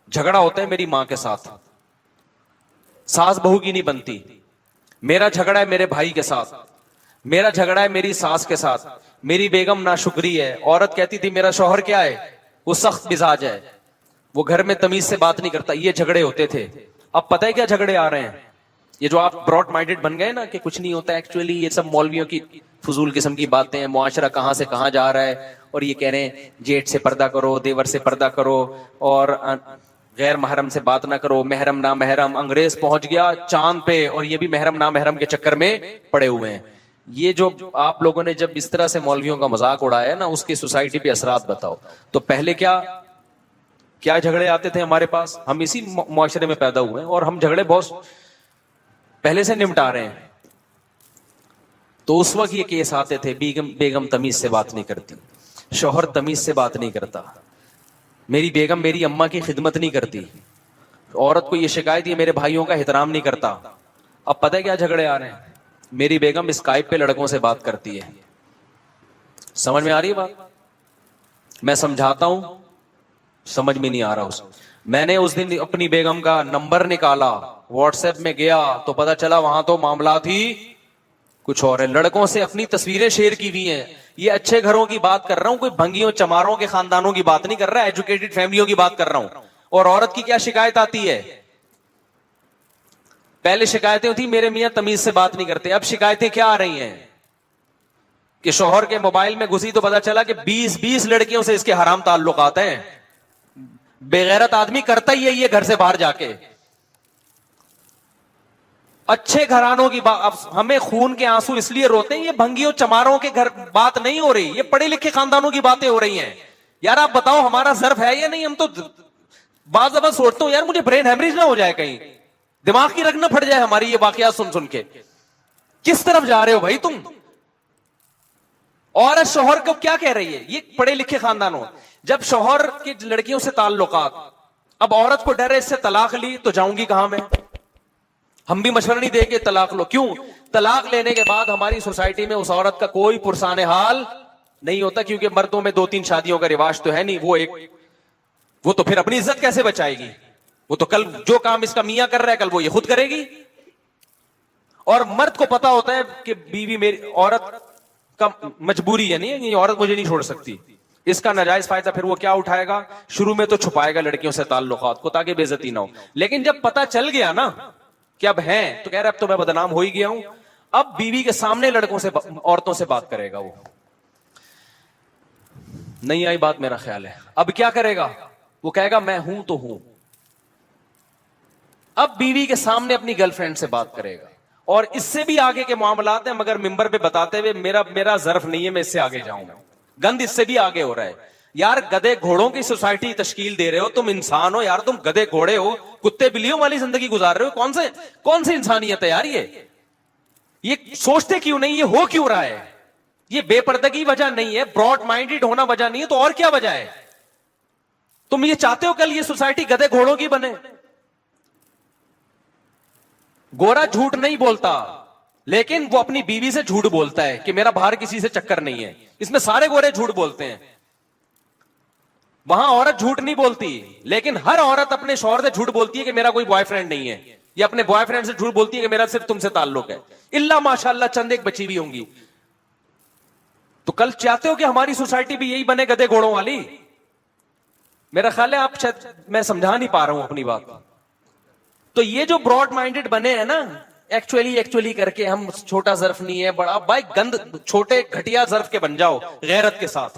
جھگڑا ہوتا ہے میری ماں کے ساتھ، ساس بہو کی نہیں بنتی، میرا جھگڑا ہے میرے بھائی کے ساتھ، میرا جھگڑا ہے میری ساس کے ساتھ، میری بیگم ناشکری ہے. عورت کہتی تھی میرا شوہر کیا ہے، وہ سخت مزاج ہے، وہ گھر میں تمیز سے بات نہیں کرتا. یہ جھگڑے ہوتے تھے. اب پتہ ہے کیا جھگڑے آ رہے ہیں؟ یہ جو آپ براڈ مائنڈڈ بن گئے نا کہ کچھ نہیں ہوتا، ایکچولی یہ سب مولویوں کی فضول قسم کی باتیں ہیں، معاشرہ کہاں سے کہاں جا رہا ہے، اور یہ کہہ رہے ہیں جیٹ سے پردہ کرو، دیور سے پردہ کرو، اور غیر محرم سے بات نہ کرو، محرم نہ محرم. انگریز پہنچ گیا چاند پہ اور یہ بھی محرم نہ محرم کے چکر میں پڑے ہوئے ہیں. یہ جو آپ لوگوں نے جب اس طرح سے مولویوں کا مذاق اڑایا ہے نا، اس کی سوسائٹی پہ اثرات بتاؤ. تو پہلے کیا جھگڑے آتے تھے ہمارے پاس؟ ہم اسی معاشرے میں پیدا ہوئے ہیں اور ہم جھگڑے بہت پہلے سے نمٹا رہے ہیں. تو اس وقت یہ کیس آتے تھے، بیگم تمیز سے بات نہیں کرتی، شوہر تمیز سے بات نہیں کرتا، میری بیگم میری اماں کی خدمت نہیں کرتی، عورت کو یہ شکایت یہ میرے بھائیوں کا احترام نہیں کرتا. اب پتہ ہے کیا جھگڑے آ رہے ہیں؟ میری بیگم اسکائپ پہ لڑکوں سے بات کرتی ہے. سمجھ میں آ رہی ہے بات؟ میں سمجھاتا ہوں، سمجھ میں نہیں آ رہا. میں نے اس دن اپنی بیگم کا نمبر نکالا، واٹس ایپ میں گیا تو پتا چلا وہاں تو معاملات ہی کچھ اور ہے. لڑکوں سے اپنی تصویریں شیئر کی ہوئی ہیں. یہ اچھے گھروں کی بات کر رہا ہوں، کوئی بھنگیوں چماروں کے خاندانوں کی بات نہیں کر رہا، ایجوکیٹڈ فیملیوں کی بات کر رہا ہوں. اور عورت کی کیا شکایت آتی ہے؟ پہلے شکایتیں ہوتی میرے میاں تمیز سے بات نہیں کرتے، اب شکایتیں کیا آ رہی ہیں کہ شوہر کے موبائل میں گھسی تو پتا چلا کہ 20 لڑکیوں سے اس کے حرام تعلقات ہیں. بےغیرت آدمی کرتا ہی ہے یہ گھر سے باہر جا کے. اچھے گھرانوں کی بات، ہمیں خون کے آنسو اس لیے روتے ہیں، یہ بھنگیوں چماروں کے گھر بات نہیں ہو رہی، یہ پڑھے لکھے خاندانوں کی باتیں ہو رہی ہیں. یار آپ بتاؤ ہمارا ظرف ہے یا نہیں؟ ہم تو بعض دفعہ سوچتا ہوں یار مجھے برین ہیمریج نہ ہو جائے، کہیں دماغ کی رگ نہ پھٹ جائے ہماری یہ واقعات سن کے. کس طرف جا رہے ہو بھائی تم؟ عورت شوہر کو کیا کہہ رہی ہے؟ یہ پڑھے لکھے خاندانوں، جب شوہر کی لڑکیوں سے تعلقات، اب عورت کو ڈر ہے اس سے طلاق لی تو جاؤں گی کہاں میں؟ ہم بھی مشورہ نہیں دیں گے طلاق لو. کیوں؟ طلاق لینے کے بعد ہماری سوسائٹی میں اس عورت کا کوئی پرسان حال نہیں ہوتا، کیونکہ مردوں میں 2-3 شادیوں کا رواج تو ہے نہیں. وہ تو پھر اپنی عزت کیسے بچائے گی؟ وہ تو کل جو کام اس کا میاں کر رہا ہے کل وہ یہ خود کرے گی. اور مرد کو پتا ہوتا ہے کہ بیوی میری، عورت کا مجبوری ہے، نہیں یہ عورت مجھے نہیں چھوڑ سکتی. اس کا ناجائز فائدہ پھر وہ کیا اٹھائے گا؟ شروع میں تو چھپائے گا لڑکیوں سے تعلقات کو تاکہ بے عزتی نہ ہو. لیکن جب پتا چل گیا نا کہ اب ہیں، تو کہہ رہا اب تو میں بدنام ہو ہی گیا ہوں، اب بیوی کے سامنے لڑکوں سے عورتوں سے بات کرے گا. وہ نہیں آئی بات میرا خیال ہے. اب کیا کرے گا؟ وہ کہے گا میں ہوں تو ہوں. اب بیوی کے سامنے اپنی گرل فرینڈ سے بات کرے گا. اور اس سے بھی آگے کے معاملات ہیں، مگر ممبر پہ بتاتے ہوئے میرا ظرف نہیں ہے میں اس سے آگے جاؤں گا. گند اس سے بھی آگے ہو رہا ہے. یار گدے گھوڑوں کی سوسائٹی تشکیل دے رہے ہو، تم انسان ہو یار، تم گدے گھوڑے ہو، کتے بلیوں والی زندگی گزار رہے ہو. کون سی انسانیت ہے یار؟ یہ سوچتے کیوں نہیں؟ یہ ہو کیوں رہا ہے؟ یہ بے پردگی وجہ نہیں ہے، براڈ مائنڈڈ ہونا وجہ نہیں ہے، تو اور کیا وجہ ہے؟ تم یہ چاہتے ہو کل یہ سوسائٹی گدے گھوڑوں کی بنے؟ گورا جھوٹ نہیں بولتا، لیکن وہ اپنی بیوی سے جھوٹ بولتا ہے کہ میرا باہر کسی سے چکر نہیں ہے. اس میں سارے گورے جھوٹ بولتے ہیں. وہاں عورت جھوٹ نہیں بولتی، لیکن ہر عورت اپنے شوہر سے جھوٹ بولتی ہے کہ میرا کوئی بوائے فرینڈ نہیں ہے، یا اپنے بوائے فرینڈ سے جھوٹ بولتی ہے کہ میرا صرف تم سے تعلق ہے. اللہ ماشاء اللہ چند ایک بچی بھی ہوں گی. تو کل چاہتے ہو کہ ہماری سوسائٹی بھی یہی بنے گدے گھوڑوں والی؟ میرا خیال ہے آپ شاید میں سمجھا نہیں پا رہا ہوں اپنی بات. تو یہ جو براڈ مائنڈڈ بنے ہیں نا، ایکچولی کر کے ہم چھوٹا ظرف نہیں ہے بڑا، بھائی گند چھوٹے گھٹیا ظرف کے بن جاؤ غیرت کے ساتھ.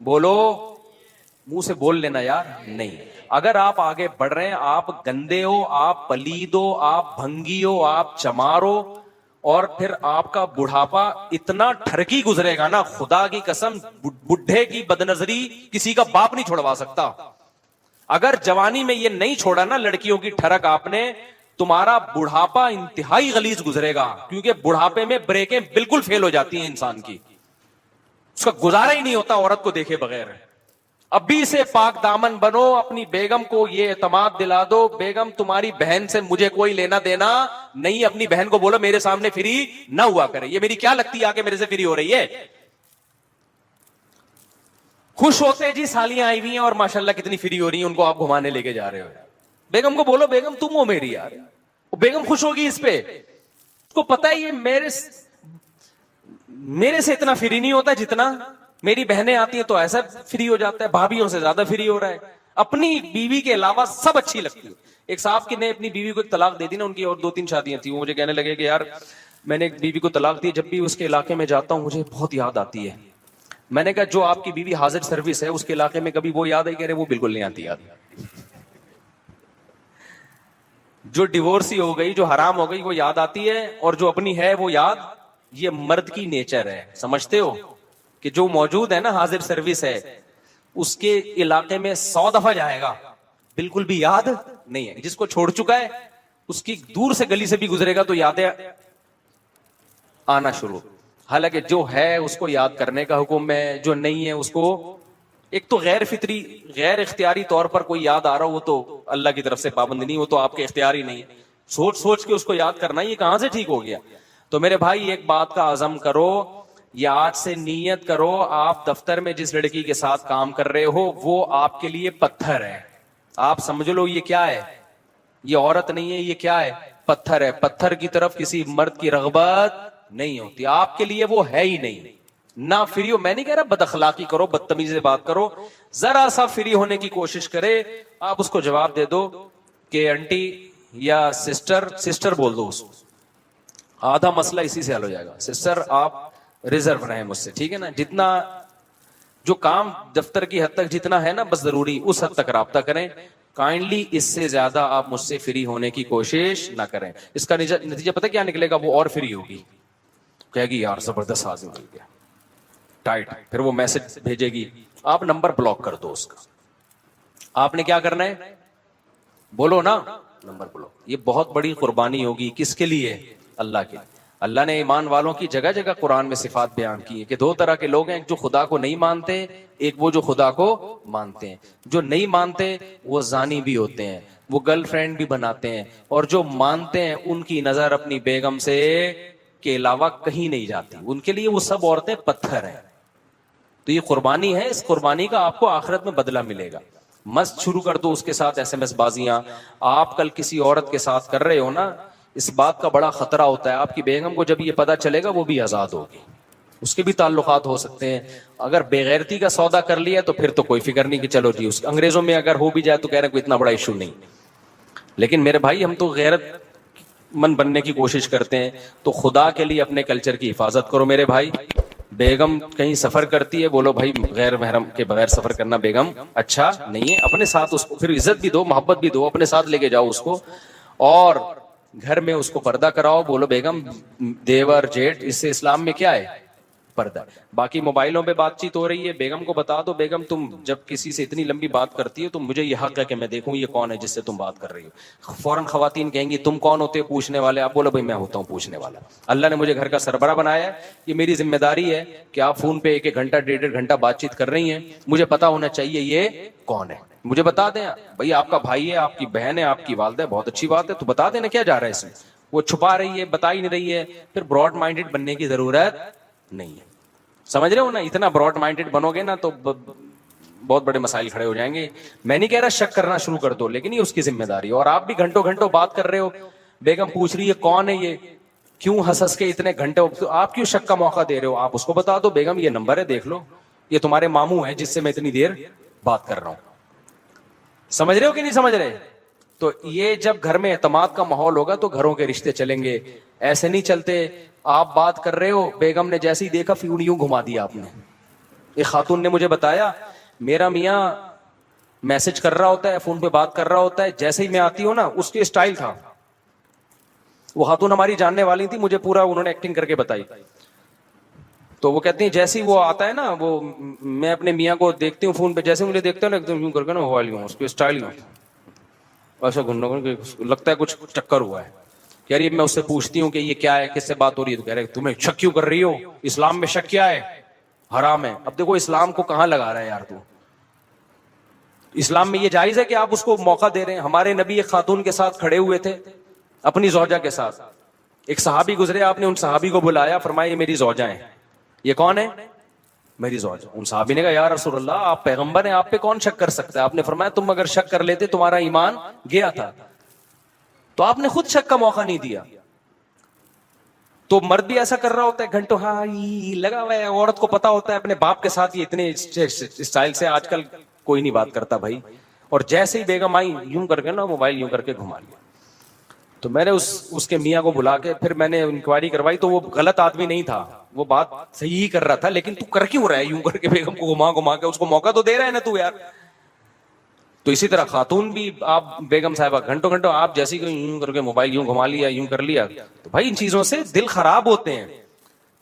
بولو, منہ سے بول لینا یار. نہیں, اگر آپ آگے بڑھ رہے ہیں, آپ گندے ہو, آپ پلید ہو, آپ بھنگی ہو, آپ چمار ہو, اور پھر آپ کا بڑھاپا اتنا ٹھرکی گزرے گا نا, خدا کی قسم بڈھے کی بدنظری کسی کا باپ نہیں چھوڑوا سکتا. اگر جوانی میں یہ نہیں چھوڑا نا لڑکیوں کی ٹھرک آپ نے, تمہارا بڑھاپا انتہائی غلیظ گزرے گا, کیونکہ بڑھاپے میں بریکیں بالکل فیل ہو جاتی ہیں انسان کی, اس کا گزارا ہی نہیں ہوتا عورت کو دیکھے بغیر. ابھی سے پاک دامن بنو, اپنی بیگم کو یہ اعتماد دلا دو, بیگم تمہاری بہن سے مجھے کوئی لینا دینا نہیں. اپنی بہن کو بولو میرے سامنے فری نہ ہوا کرے, یہ میری کیا لگتی ہے آ کے میرے سے فری ہو رہی ہے. خوش ہوتے جی سالیاں آئی ہوئی ہیں اور ماشاءاللہ کتنی فری ہو رہی ہیں, ان کو آپ گھمانے لے کے جا رہے ہو. بیگم کو بولو بیگم تم ہو میری یار, بیگم خوش ہوگی اس پہ, اس کو پتا ہے یہ میرے سے اتنا فری نہیں ہوتا جتنا میری بہنیں آتی ہیں تو ایسا فری ہو جاتا ہے, بھابھیوں سے زیادہ فری ہو رہا ہے. اپنی بیوی کے علاوہ سب اچھی لگتی ہے. ایک صاحب کی نے اپنی بیوی کو ایک طلاق دے دی نا, ان کی اور 2-3 شادیاں تھیں. وہ مجھے کہنے لگے کہ یار میں نے ایک بیوی کو طلاق دی, جب بھی اس کے علاقے میں جاتا ہوں مجھے بہت یاد آتی ہے. میں نے کہا جو آپ کی بیوی حاضر سروس ہے اس کے علاقے میں کبھی وہ یاد ہے؟ کہہ رہے وہ بالکل نہیں آتی یاد. جو ڈیورسی ہو گئی, جو حرام ہو گئی وہ یاد آتی ہے, اور جو اپنی ہے وہ یاد. یہ مرد کی نیچر ہے, سمجھتے ہو کہ جو موجود ہے نا حاضر سروس ہے اس کے علاقے میں 100 دفعہ جائے گا, بالکل بھی یاد نہیں ہے. جس کو چھوڑ چکا ہے اس کی دور سے گلی سے بھی گزرے گا تو یادیں آنا شروع. حالانکہ جو ہے اس کو یاد کرنے کا حکم ہے, جو نہیں ہے اس کو, ایک تو غیر فطری غیر اختیاری طور پر کوئی یاد آ رہا ہو وہ تو اللہ کی طرف سے پابند نہیں, وہ تو آپ کے اختیار ہی نہیں ہے. سوچ سوچ کے اس کو یاد کرنا یہ کہاں سے ٹھیک ہو گیا. تو میرے بھائی ایک بات کا عزم کرو, یا آج سے نیت کرو, آپ دفتر میں جس لڑکی کے ساتھ کام کر رہے ہو وہ آپ کے لیے پتھر ہے. آپ سمجھ لو یہ کیا ہے, یہ عورت نہیں ہے, یہ کیا ہے, پتھر ہے. پتھر کی طرف کسی مرد کی رغبت نہیں ہوتی, آپ کے لیے وہ ہے ہی نہیں. نہ فری ہو, میں نہیں کہہ رہا بد اخلاقی کرو, بدتمیزی سے بات کرو, ذرا سا فری ہونے کی کوشش کرے. آپ اس کو جواب دے دو کہ آنٹی یا سسٹر بول دو اس کو, آدھا مسئلہ اسی سے حل ہو جائے گا. سسٹر آپ ریزرو رہیں مجھ سے, ٹھیک ہے نا, جتنا جو کام دفتر کی حد تک جتنا ہے نا بس ضروری اس حد تک رابطہ کریں. کائنڈلی اس سے زیادہ آپ مجھ سے فری ہونے کی کوشش نہ کریں. اس کا نتیجہ پتہ کیا نکلے گا, وہ اور فری ہوگی, کہے گی یار زبردست آدمی مل گیا ٹائٹ, پھر وہ میسج بھیجے گی, آپ نمبر بلاک کر دو اس کا. آپ نے کیا کرنا ہے بولو نا, نمبر بلاک. یہ بہت بڑی قربانی ہوگی, کس کے لیے, اللہ کے. اللہ نے ایمان والوں کی جگہ جگہ قرآن میں صفات بیان کی ہے کہ 2 طرح کے لوگ ہیں, ایک جو خدا کو نہیں مانتے, ایک وہ جو خدا کو مانتے ہیں. جو نہیں مانتے وہ زانی بھی ہوتے ہیں, وہ گرل فرینڈ بھی بناتے ہیں, اور جو مانتے ہیں ان کی نظر اپنی بیگم سے کے علاوہ کہیں نہیں جاتی. ان کے لیے وہ سب عورتیں پتھر ہیں. تو یہ قربانی ہے, اس قربانی کا آپ کو آخرت میں بدلہ ملے گا. مست شروع کر دو اس کے ساتھ SMS بازیاں. آپ کل کسی عورت کے ساتھ کر رہے ہو نا, اس بات کا بڑا خطرہ ہوتا ہے, آپ کی بیگم کو جب یہ پتا چلے گا وہ بھی آزاد ہوگی, اس کے بھی تعلقات ہو سکتے ہیں. اگر بےغیرتی کا سودا کر لیا تو پھر تو کوئی فکر نہیں کہ چلو جی اس انگریزوں میں اگر ہو بھی جائے تو کہہ رہے ہیں کوئی اتنا بڑا ایشو نہیں. لیکن میرے بھائی ہم تو غیرت من بننے کی کوشش کرتے ہیں, تو خدا کے لیے اپنے کلچر کی حفاظت کرو میرے بھائی. بیگم کہیں سفر کرتی ہے, بولو بھائی غیر محرم کے بغیر سفر کرنا بیگم اچھا نہیں ہے. اپنے ساتھ اس کو پھر عزت بھی دو, محبت بھی دو, اپنے ساتھ لے کے جاؤ اس کو, اور گھر میں اس کو پردہ کراؤ. بولو بیگم دیور جیٹ, اس سے اسلام میں کیا ہے, پردہ. باقی موبائلوں پہ بات چیت ہو رہی ہے, بیگم کو بتا دو بیگم تم جب کسی سے اتنی لمبی بات کرتی ہے تو مجھے یہ حق ہے کہ میں دیکھوں یہ کون ہے جس سے تم بات کر رہی ہو. فوراً خواتین کہیں گی تم کون ہوتے ہو پوچھنے والے, آپ بولو بھائی میں ہوتا ہوں پوچھنے والا. اللہ نے مجھے گھر کا سربراہ بنایا ہے, یہ میری ذمہ داری ہے کہ آپ فون پہ 1-1 گھنٹہ 1.5 گھنٹہ بات چیت کر رہی ہیں, مجھے پتا ہونا چاہیے یہ کون ہے. مجھے بتا دیں بھائی آپ کا بھائی ہے, آپ کی بہن ہے, آپ کی والدہ ہے, بہت اچھی بات ہے, تو بتا دینا کیا جا رہا ہے اس میں. وہ چھپا رہی ہے, بتا ہی نہیں رہی ہے, پھر براڈ مائنڈیڈ بننے کی ضرورت نہیں ہے. سمجھ رہے ہو نا, اتنا براڈ مائنڈیڈ بنو گے نا تو بہت بڑے مسائل کھڑے ہو جائیں گے. میں نہیں کہہ رہا شک کرنا شروع کر دو, لیکن یہ اس کی ذمہ داری ہے. اور آپ بھی گھنٹوں گھنٹوں بات کر رہے ہو, بیگم پوچھ رہی ہے کون ہے یہ, کیوں ہنس کے اتنے گھنٹے, آپ کیوں شک کا موقع دے رہے ہو, آپ اس کو بتا دو بیگم یہ نمبر ہے دیکھ لو, یہ تمہارے ماموں ہیں جس سے میں اتنی دیر بات کر رہا ہوں. سمجھ رہے ہو کہ نہیں سمجھ رہے؟ تو یہ جب گھر میں اعتماد کا ماحول ہوگا تو گھروں کے رشتے چلیں گے. ایسے نہیں چلتے, آپ بات کر رہے ہو, بیگم نے جیسے ہی دیکھا فیون یوں گھما دیا آپ نے, ایک خاتون نے مجھے بتایا میرا میاں میسج کر رہا ہوتا ہے, فون پہ بات کر رہا ہوتا ہے, جیسے ہی میں آتی ہوں نا اس کے اسٹائل تھا. وہ خاتون ہماری جاننے والی تھی, مجھے پورا انہوں نے ایکٹنگ کر کے بتائی. تو وہ کہتی ہیں جیسے ہی وہ آتا ہے نا, وہ میں اپنے میاں کو دیکھتی ہوں فون پہ, جیسے مجھے دیکھتے ہیں نا ایک دم یوں کر کے نا موبائل یوں اس کے اسٹائل میں ایسا گھننا لگتا ہے کچھ چکر ہوا ہے. کہہ رہی ہے میں اس سے پوچھتی ہوں کہ یہ کیا ہے, کس سے بات ہو رہی ہے, تو کہہ رہے تمہیں شک کیوں کر رہی ہو, اسلام میں شک کیا ہے, حرام ہے. اب دیکھو اسلام کو کہاں لگا رہا ہے یار, تو اسلام میں یہ جائز ہے کہ آپ اس کو موقع دے رہے ہیں. ہمارے نبی ایک خاتون کے ساتھ کھڑے ہوئے تھے اپنی زوجہ کے ساتھ, ایک صحابی گزرے, آپ نے ان صحابی کو بلایا, فرمایا یہ میری زوجہ ہیں. یہ کون ہے؟ میری زوجہ. ان صحابی نے کہا یا رسول اللہ آپ پیغمبر ہیں, آپ پہ کون شک کر سکتا ہے. آپ نے فرمایا تم اگر شک کر لیتے تمہارا ایمان گیا تھا. تو آپ نے خود شک کا موقع نہیں دیا. تو مرد بھی ایسا کر رہا ہوتا ہے گھنٹوں, ہاں لگا ہوا ہے, عورت کو پتا ہوتا ہے اپنے باپ کے ساتھ یہ اتنے اسٹائل سے آج کل کوئی نہیں بات کرتا بھائی. اور جیسے ہی بیگم آئی یوں کر کے نا موبائل یوں کر کے گھما لیا. تو میں نے اس کے میاں کو بلا کے پھر میں نے انکوائری کروائی, تو وہ غلط آدمی نہیں تھا, وہ بات صحیح ہی کر رہا تھا, لیکن تو کر کیوں رہا ہے یوں کر کے بیگم کو گھما گھما کے, اس کو موقع تو دے رہا ہے نا تو یار. تو اسی طرح خاتون بھی, آپ بیگم صاحبہ گھنٹوں گھنٹوں آپ جیسی کہ یوں کر کے موبائل یوں گھما لیا یوں کر لیا, تو بھائی ان چیزوں سے دل خراب ہوتے ہیں.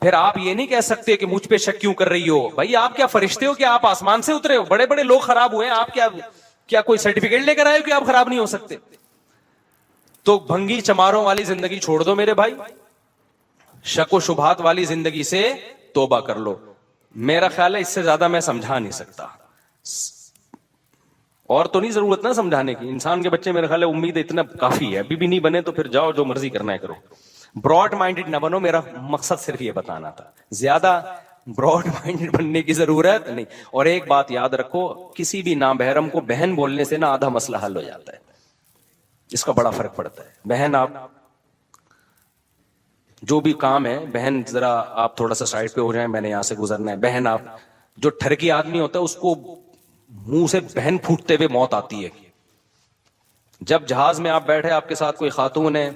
پھر آپ یہ نہیں کہہ سکتے کہ مجھ پہ شک کیوں کر رہی ہو. بھائی آپ کیا فرشتے ہو کہ آپ آسمان سے اترے ہو؟ بڑے بڑے لوگ خراب ہوئے ہیں, آپ کیا کوئی سرٹیفکیٹ لے کر آئے ہو کہ آپ خراب نہیں ہو سکتے؟ تو بھنگی چماروں والی زندگی چھوڑ دو میرے بھائی, شک و شبہات والی زندگی سے توبہ کر لو. میرا خیال ہے اس سے زیادہ میں سمجھا نہیں سکتا, اور تو نہیں ضرورت نا سمجھانے کی. انسان کے بچے میرے خیال ہے امید اتنا کافی ہے, ابھی بھی نہیں بنے تو پھر جاؤ جو مرضی کرنا ہے کرو. براڈ مائنڈڈ نہ بنو, میرا مقصد صرف یہ بتانا تھا, زیادہ براڈ مائنڈڈ بننے کی ضرورت نہیں. اور ایک بات یاد رکھو, کسی بھی نامحرم کو بہن بولنے سے نا آدھا مسئلہ حل ہو جاتا ہے, اس کا بڑا فرق پڑتا ہے. بہن آپ جو بھی کام ہے, بہن ذرا آپ تھوڑا سا سائڈ پہ ہو جائیں, میں نے یہاں سے گزرنا ہے. بہن آپ, جو ٹھرکی آدمی ہوتا ہے اس کو منہ سے بہن پھوٹتے ہوئے موت آتی ہے. جب جہاز میں آپ بیٹھے, آپ کے ساتھ کوئی خاتون ہے,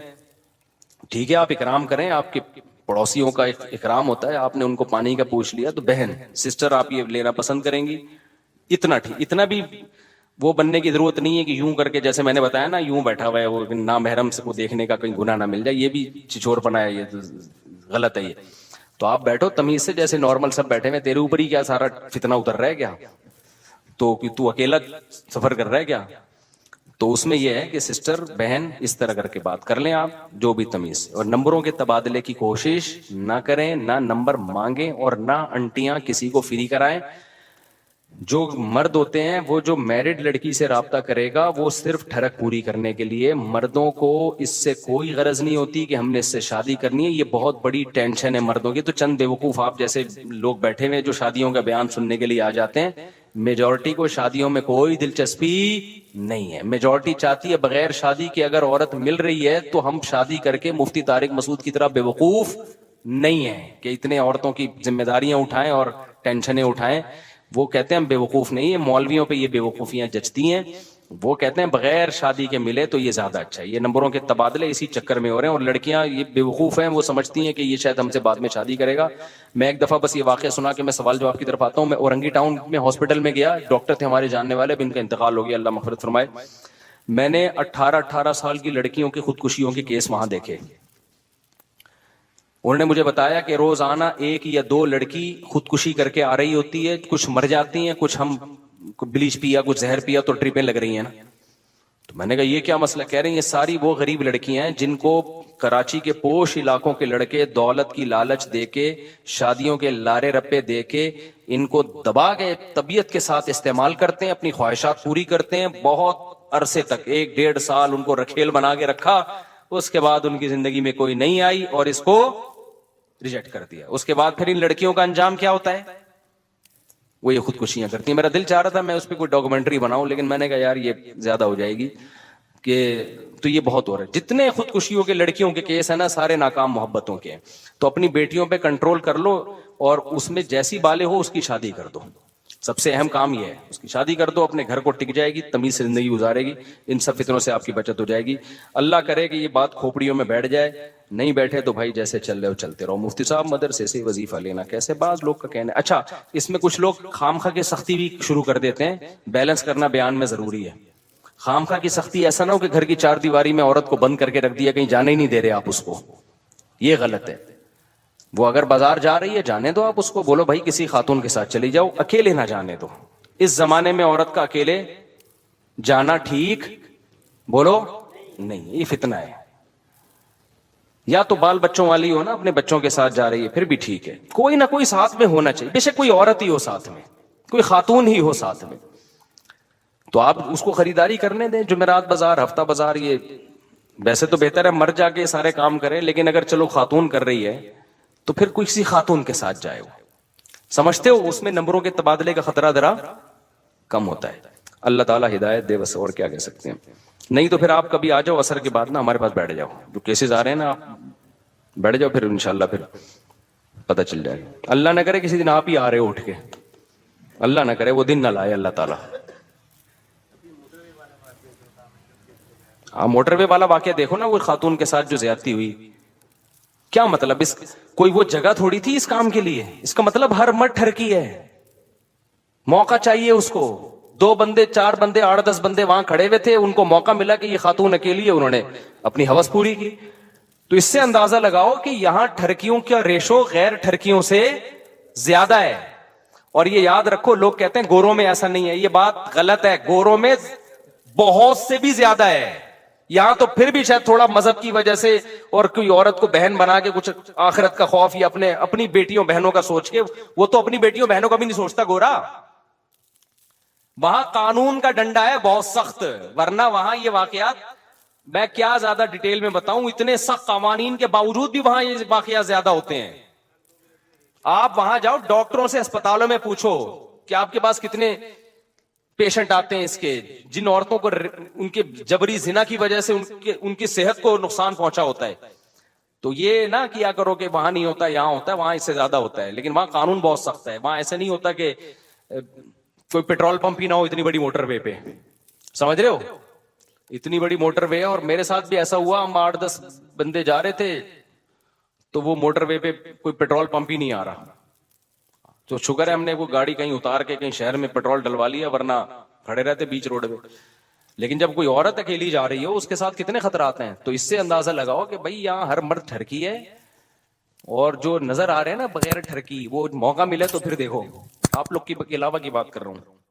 ٹھیک ہے آپ اکرام کریں, آپ کے پڑوسیوں کا ایک اکرام ہوتا ہے, آپ نے ان کو پانی کا پوچھ لیا, تو بہن سسٹر آپ یہ لینا پسند کریں گی. اتنا ٹھیک, اتنا بھی وہ بننے کی ضرورت نہیں ہے کہ یوں کر کے, جیسے میں نے بتایا نا یوں بیٹھا ہوا ہے, وہ نامحرم سے کو دیکھنے کا کہیں گناہ نہ مل جائے, یہ بھی چچور پنا ہے, یہ غلط ہے یہ. تو آپ بیٹھو تمیز سے, جیسے نارمل سب بیٹھے ہوئے, تیرے اوپر ہی کیا سارا فتنہ اتر رہا ہے کیا؟ تو اکیلا سفر کر رہا ہے کیا؟ تو اس میں یہ ہے کہ سسٹر بہن اس طرح کر کے بات کر لیں آپ, جو بھی تمیز. اور نمبروں کے تبادلے کی کوشش نہ کریں, نہ نمبر مانگیں, اور نہ انٹیاں کسی کو فری کرائیں. جو مرد ہوتے ہیں وہ جو میرڈ لڑکی سے رابطہ کرے گا وہ صرف ٹھڑک پوری کرنے کے لیے. مردوں کو اس سے کوئی غرض نہیں ہوتی کہ ہم نے اس سے شادی کرنی ہے. یہ بہت بڑی ٹینشن ہے مردوں کی. تو چند بیوقوف آپ جیسے لوگ بیٹھے ہوئے جو شادیوں کا بیان سننے کے لیے آ جاتے ہیں, میجورٹی کو شادیوں میں کوئی دلچسپی نہیں ہے. میجورٹی چاہتی ہے بغیر شادی کے اگر عورت مل رہی ہے تو ہم شادی کر کے مفتی طارق مسعود کی طرح بیوقوف نہیں ہیں کہ اتنے عورتوں کی ذمہ داریاں اٹھائیں اور ٹینشنیں اٹھائیں. وہ کہتے ہیں ہم بیوقوف نہیں ہیں, مولویوں پہ یہ بیوقوفیاں جچتی ہیں. وہ کہتے ہیں بغیر شادی کے ملے تو یہ زیادہ اچھا ہے. یہ نمبروں کے تبادلے اسی چکر میں ہو رہے ہیں, اور لڑکیاں یہ بیوقوف ہیں, وہ سمجھتی ہیں کہ یہ شاید ہم سے بعد میں شادی کرے گا. میں ایک دفعہ بس یہ واقعہ سنا کہ میں سوال جواب کی طرف آتا ہوں. میں اورنگی ٹاؤن میں ہاسپٹل میں گیا, ڈاکٹر تھے ہمارے جاننے والے, اب ان کا انتقال ہو گیا, اللہ مغفرت فرمائے. میں نے 18 سال کی لڑکیوں کی خودکشیوں کے کیس وہاں دیکھے. انہوں نے مجھے بتایا کہ روزانہ 1 یا 2 لڑکی خودکشی کر کے آ رہی ہوتی ہے. کچھ مر جاتی ہیں, کچھ ہم بلیچ پیا, کچھ زہر پیا تو ٹرپیں لگ رہی ہیں نا. تو میں نے کہا یہ کیا مسئلہ؟ کہہ رہے ہیں یہ ساری وہ غریب لڑکیاں ہیں جن کو کراچی کے پوش علاقوں کے لڑکے دولت کی لالچ دے کے, شادیوں کے لارے رپے دے کے ان کو دبا کے طبیعت کے ساتھ استعمال کرتے ہیں, اپنی خواہشات پوری کرتے ہیں. بہت عرصے تک 1-1.5 سال ان کو رکھیل بنا کے رکھا, اس کے بعد ان کی زندگی میں کوئی نہیں آئی اور اس کو ریجیکٹ کر دیا. اس کے بعد پھر ان لڑکیوں کا انجام کیا ہوتا ہے؟ وہ یہ خودکشیاں کرتی ہیں. میرا دل چاہ رہا تھا میں اس پہ کوئی ڈاکومنٹری بناؤں, لیکن میں نے کہا یار یہ زیادہ ہو جائے گی کہ تو یہ بہت ہو رہا ہے. جتنے خودکشیوں کے لڑکیوں کے کیس ہیں نا سارے ناکام محبتوں کے ہیں. تو اپنی بیٹیوں پہ کنٹرول کر لو, اور اس میں جیسی بالے ہو اس کی شادی کر دو. سب سے اہم کام یہ ہے، اس کی شادی کر دو، اپنے گھر کو ٹک جائے گی، تمیز سے زندگی گزارے گی، ان سب فتنوں سے آپ کی بچت ہو جائے گی۔ اللہ کرے کہ یہ بات کھوپڑیوں میں بیٹھ جائے، نہیں بیٹھے تو بھائی جیسے چل رہے ہو چلتے رہو، مفتی صاحب مدرسے سے وظیفہ لینا کیسے، بعض لوگ کا کہنا ہے۔ اچھا، اس میں کچھ لوگ خامخواہ کی سختی بھی شروع کر دیتے ہیں، بیلنس کرنا بیان میں ضروری ہے۔ خامخواہ کی سختی ایسا نہ ہو کہ گھر کی چار دیواری میں عورت کو بند کر کے رکھ دیا، کہیں جانے ہی نہیں دے رہے آپ اس کو، یہ غلط ہے۔ وہ اگر بازار جا رہی ہے جانے دو، آپ اس کو بولو بھائی کسی خاتون کے ساتھ چلی جاؤ، اکیلے نہ جانے دو۔ اس زمانے میں عورت کا اکیلے جانا ٹھیک بولو نہیں، یہ فتنہ ہے۔ یا تو بال بچوں والی ہو نا، اپنے بچوں کے ساتھ جا رہی ہے پھر بھی ٹھیک ہے، کوئی نہ کوئی ساتھ میں ہونا چاہیے، بے شک کوئی عورت ہی ہو ساتھ میں، کوئی خاتون ہی ہو ساتھ میں، تو آپ اس کو خریداری کرنے دیں، جمعرات بازار، ہفتہ بازار، یہ ویسے تو بہتر ہے مر جا کے سارے کام کریں، لیکن اگر چلو خاتون کر رہی ہے تو پھر کوئی کسی خاتون کے ساتھ جائے، وہ سمجھتے ہو اس میں نمبروں کے تبادلے کا خطرہ ذرا کم ہوتا ہے۔ اللہ تعالیٰ ہدایت دے، بس اور کیا کہہ سکتے ہیں۔ نہیں تو پھر آپ کبھی آ جاؤ عصر کے بعد نا ہمارے پاس بیٹھ جاؤ، جو کیسز آ رہے ہیں نا آپ بیٹھ جاؤ، پھر انشاءاللہ پھر پتہ چل جائے۔ اللہ نہ کرے کسی دن آپ ہی آ رہے ہو اٹھ کے، اللہ نہ کرے وہ دن نہ لائے اللہ تعالیٰ۔ ہاں، موٹر وے والا واقعہ دیکھو نا، وہ خاتون کے ساتھ جو زیادتی ہوئی، کیا مطلب، اس کوئی وہ جگہ تھوڑی تھی اس کام کے لیے، اس کا مطلب ہر مرد ٹھرکی ہے، موقع چاہیے اس کو، 2 بندے 4 بندے 8-10 بندے وہاں کھڑے ہوئے تھے، ان کو موقع ملا کہ یہ خاتون اکیلی ہے، انہوں نے اپنی ہوس پوری کی۔ تو اس سے اندازہ لگاؤ کہ یہاں ٹھرکیوں کا ریشو غیر ٹھرکیوں سے زیادہ ہے۔ اور یہ یاد رکھو، لوگ کہتے ہیں گوروں میں ایسا نہیں ہے، یہ بات غلط ہے، گوروں میں بہت سے بھی زیادہ ہے۔ یہاں تو پھر بھی شاید تھوڑا مذہب کی وجہ سے اور کوئی عورت کو بہن بنا کے کچھ آخرت کا خوف یا اپنی بیٹیوں بہنوں کا سوچ کے، وہ تو اپنی بیٹیوں بہنوں کا بھی نہیں سوچتا گورا، وہاں قانون کا ڈنڈا ہے بہت سخت، ورنہ وہاں یہ واقعات میں کیا زیادہ ڈیٹیل میں بتاؤں، اتنے سخت قوانین کے باوجود بھی وہاں یہ واقعات زیادہ ہوتے ہیں۔ آپ وہاں جاؤ، ڈاکٹروں سے اسپتالوں میں پوچھو کہ آپ کے پاس کتنے پیشنٹ آتے ہیں اس کے، جن عورتوں کو ان کے جبری زنا کی وجہ سے ان کی صحت کو نقصان پہنچا ہوتا ہے۔ تو یہ نہ کیا کرو کہ وہاں نہیں ہوتا یہاں ہوتا ہے، وہاں اس سے زیادہ ہوتا ہے، لیکن وہاں قانون بہت سخت ہے، وہاں ایسا نہیں ہوتا کہ کوئی پیٹرول پمپ ہی نہ ہو اتنی بڑی موٹر وے پہ، سمجھ رہے ہو، اتنی بڑی موٹر وے ہے۔ اور میرے ساتھ بھی ایسا ہوا، ہم 8-10 بندے جا رہے تھے تو وہ موٹر وے پہ کوئی پیٹرول پمپ ہی نہیں آ رہا، تو شکر ہے ہم نے وہ گاڑی کہیں اتار کے کہیں شہر میں پیٹرول ڈلوا لیا، ورنہ کھڑے رہتے بیچ روڈ پہ۔ لیکن جب کوئی عورت اکیلی جا رہی ہو، اس کے ساتھ کتنے خطرات ہیں، تو اس سے اندازہ لگاؤ کہ بھائی یہاں ہر مرد ٹھرکی ہے، اور جو نظر آ رہے ہیں نا بغیر ٹھرکی، وہ موقع ملے تو پھر دیکھو۔ آپ لوگ کے علاوہ کی بات کر رہا ہوں۔